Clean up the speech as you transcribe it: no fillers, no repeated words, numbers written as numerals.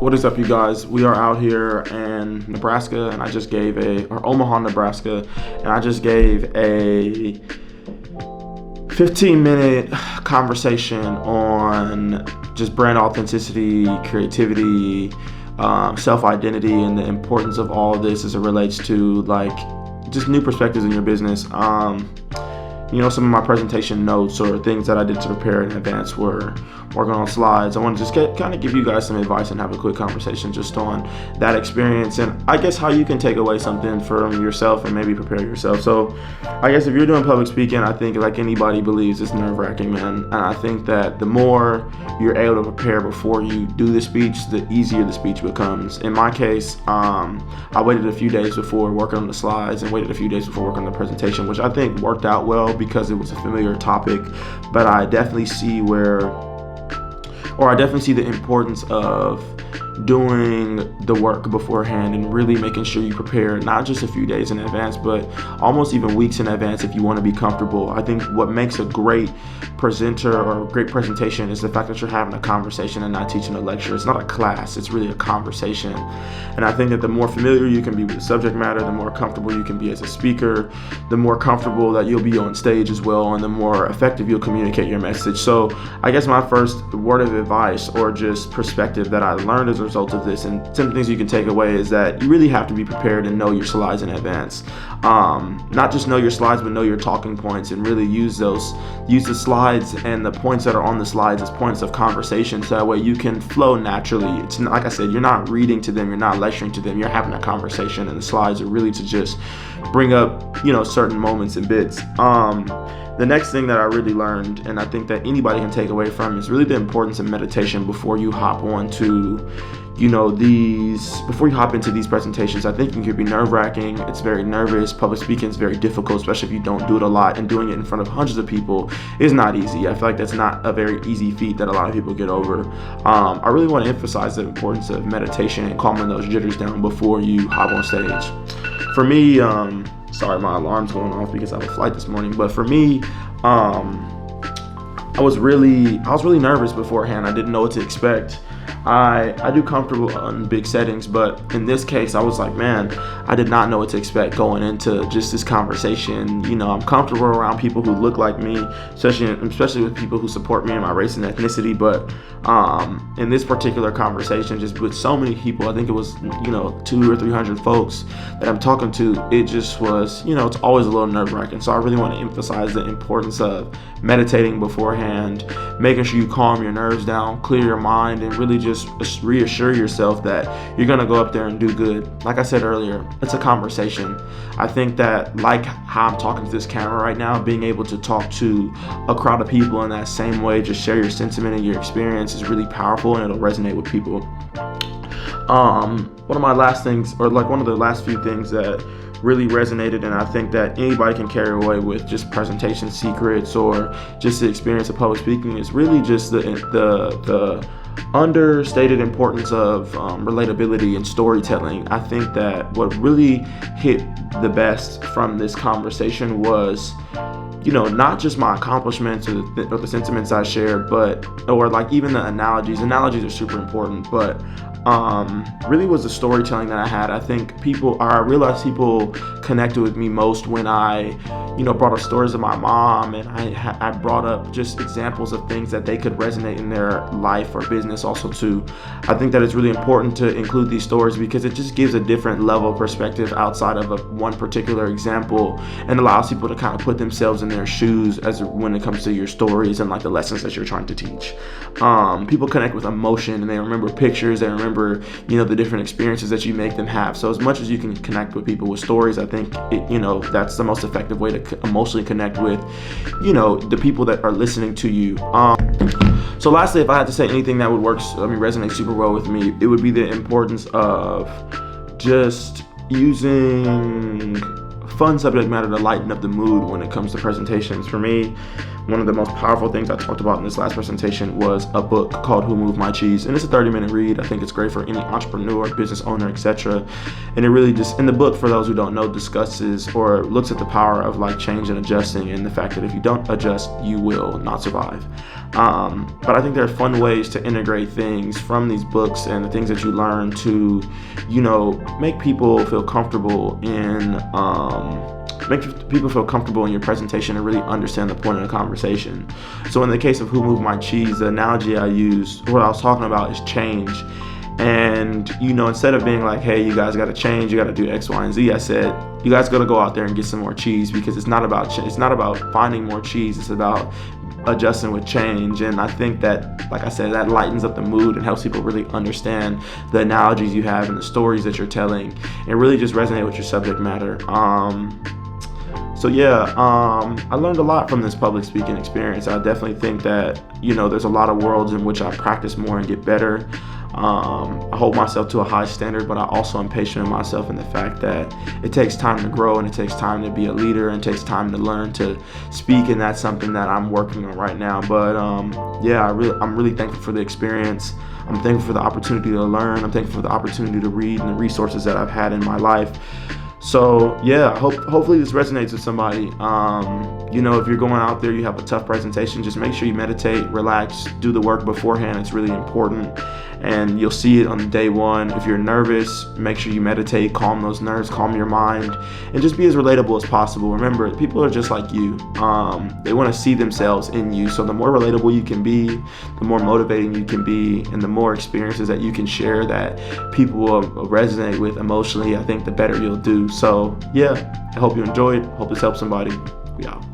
What is up, you guys? We are out here in Nebraska, and or Omaha, Nebraska, and I just gave a 15-minute conversation on just brand authenticity, creativity, self-identity, and the importance of all of this as it relates to just new perspectives in your business. Some of my presentation notes or things that I did to prepare in advance were working on slides. I want to just kind of give you guys some advice and have a quick conversation just on that experience, and I guess how you can take away something from yourself and maybe prepare yourself. So I guess if you're doing public speaking, I think like anybody believes, it's nerve-wracking, man. And I think that the more you're able to prepare before you do the speech, the easier the speech becomes. In my case, I waited a few days before working on the slides and waited a few days before working on the presentation, which I think worked out well because it was a familiar topic. But I definitely see the importance of doing the work beforehand and really making sure you prepare not just a few days in advance, but almost even weeks in advance if you want to be comfortable. I think what makes a great presenter or a great presentation is the fact that you're having a conversation and not teaching a lecture. It's not a class, it's really a conversation. And I think that the more familiar you can be with the subject matter, the more comfortable you can be as a speaker, the more comfortable that you'll be on stage as well, and the more effective you'll communicate your message. So I guess my first word of advice or just perspective that I learned as a result of this, and some things you can take away, is that you really have to be prepared and know your slides in advance. Not just know your slides, but know your talking points, and really use the slides and the points that are on the slides as points of conversation, so that way you can flow naturally. It's not, like I said, you're not reading to them, you're not lecturing to them, you're having a conversation, and the slides are really to just bring up certain moments and bits. The next thing that I really learned, and I think that anybody can take away from, is really the importance of meditation before you hop into these presentations. I think it can be nerve-wracking. It's very nervous. Public speaking is very difficult, especially if you don't do it a lot, and doing it in front of hundreds of people is not easy. I feel like that's not a very easy feat that a lot of people get over. I really want to emphasize the importance of meditation and calming those jitters down before you hop on stage. For me, sorry, my alarm's going off because I have a flight this morning. But for me, I was really nervous beforehand. I didn't know what to expect. I do comfortable in big settings, but in this case, I was like, man, I did not know what to expect going into just this conversation. I'm comfortable around people who look like me, especially with people who support me in my race and ethnicity. But in this particular conversation, just with so many people, I think it was 200 or 300 folks that I'm talking to, it just was, it's always a little nerve-wracking. So I really want to emphasize the importance of meditating beforehand, making sure you calm your nerves down, clear your mind, and really just reassure yourself that you're going to go up there and do good. Like I said earlier, it's a conversation. I think that, like how I'm talking to this camera right now, being able to talk to a crowd of people in that same way, just share your sentiment and your experience, is really powerful, and it'll resonate with people. One of the last few things that really resonated, and I think that anybody can carry away with just presentation secrets or just the experience of public speaking, is really just the understated importance of relatability and storytelling. I think that what really hit the best from this conversation was not just my accomplishments or the sentiments I shared, or even the analogies. Analogies are super important, but really was the storytelling that I had. I realized people connected with me most when I, brought up stories of my mom, and I brought up just examples of things that they could resonate in their life or business also too. I think that it's really important to include these stories because it just gives a different level of perspective outside of one particular example, and allows people to kind of put themselves in their shoes when it comes to your stories and the lessons that you're trying to teach. People connect with emotion, and they remember pictures, they remember the different experiences that you make them have. So as much as you can connect with people with stories, I think that's the most effective way to emotionally connect with the people that are listening to you. So lastly, if I had to say anything that would resonate super well with me, it would be the importance of just using fun subject matter to lighten up the mood when it comes to presentations. For me, one of the most powerful things I talked about in this last presentation was a book called Who Moved My Cheese, and it's a 30-minute read. I think it's great for any entrepreneur, business owner, etc. And it really just, in the book, for those who don't know, discusses or looks at the power of like change and adjusting, and the fact that if you don't adjust, you will not survive. But I think there are fun ways to integrate things from these books and the things that you learn to, make people feel comfortable in your presentation and really understand the point of the conversation. So in the case of Who Moved My Cheese, the analogy I used, what I was talking about is change. And, instead of being like, hey, you guys got to change, you got to do X, Y, and Z, I said, you guys got to go out there and get some more cheese, because it's not about finding more cheese. It's about adjusting with change. And I think that, like I said, that lightens up the mood and helps people really understand the analogies you have and the stories that you're telling, and really just resonate with your subject matter. I learned a lot from this public speaking experience. I definitely think that, there's a lot of worlds in which I practice more and get better. I hold myself to a high standard, but I also am patient with myself in the fact that it takes time to grow, and it takes time to be a leader, and it takes time to learn to speak, and that's something that I'm working on right now. But I'm really thankful for the experience. I'm thankful for the opportunity to learn. I'm thankful for the opportunity to read and the resources that I've had in my life. So hopefully this resonates with somebody. If you're going out there, you have a tough presentation, just make sure you meditate, relax, do the work beforehand. It's really important, and you'll see it on day one. If you're nervous, make sure you meditate, calm those nerves, calm your mind, and just be as relatable as possible. Remember, people are just like you. They want to see themselves in you. So the more relatable you can be, the more motivating you can be, and the more experiences that you can share that people will resonate with emotionally, I think the better you'll do. So I hope you enjoyed. Hope this helps somebody. We out.